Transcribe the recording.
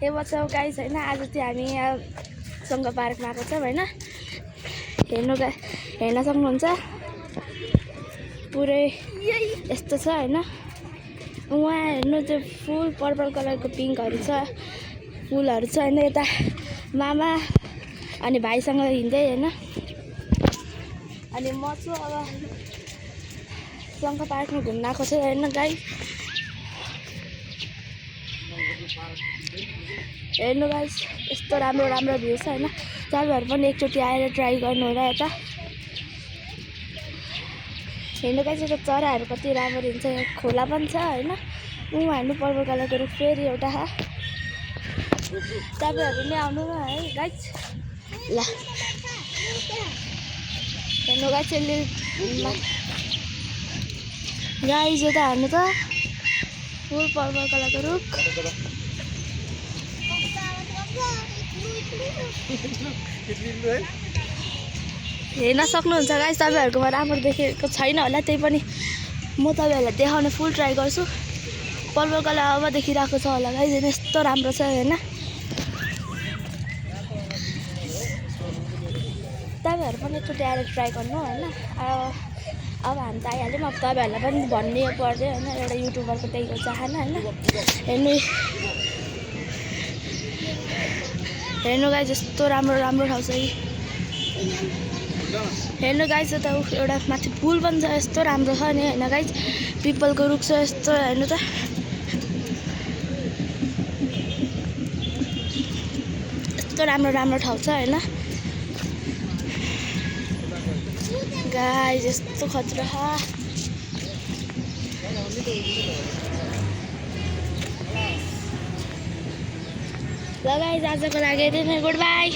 हे बचाउ गाइस हैन आज चाहिँ हामी यहाँ सङ्घ पार्कमा आएको छौँ हैन हेर्न सक्नुहुन्छ पुरै यस्तो छ हैन वहाँ हेर्नु त्यो फुल पर्पल कलरको पिङ्कहरू छ फुलहरू छ हैन यता मामा अनि भाइसँग हिँड्दै हैन अनि म चाहिँ अब सङ्घ पार्कमा घुम्न आएको छु हैन गाइस हेर्नु गाइस यस्तो राम्रो राम्रो भ्यू छ हैन तपाईहरु पनि एकचोटि आएर ट्राई गर्नु होला यता हेर्नु गाइस यो चराहरु कति राम्रो हुन्छ यहाँ खोला पनि छ हैन उहाँ हेर्नु पर्पल कलरको रुख फेरि एउटा तपाईहरु नि आउनु न है गाइस ल हेर्नु गाइस गाइस यो त हेर्नु त फुल पर्पल कलरको रुख हेर्न सक्नुहुन्छ गाइस तपाईहरुकोमा राम्रो देखेको छैन होला त्यही पनि म तपाईहरुलाई देखाउने फुल ट्राई गर्छु पर्पल कलर अब देखिरहेको छ होला गाइस यस्तो राम्रो छ हैन तपाईहरु पनि एकचोटि आएर ट्राई गर्नु हैन अब हामी त आइहाल्यौँ अब तपाईहरुलाई पनि भन्ने पर्दैन हैन एउटा युट्युबरको त्यहीको चाहना हैन हेर्नु गाइस यस्तो राम्रो राम्रो ठाउँ छ हेर्नु गाइस त एउटा माथि पुल पनि छ यस्तो राम्रो छ नि हैन गाइस पिपलको रुख छ यस्तो हेर्नु त यस्तो राम्रो राम्रो ठाउँ छ हैन गाइस यस्तो खतरा ल गाइस आजको लागि यति नै गुड बाई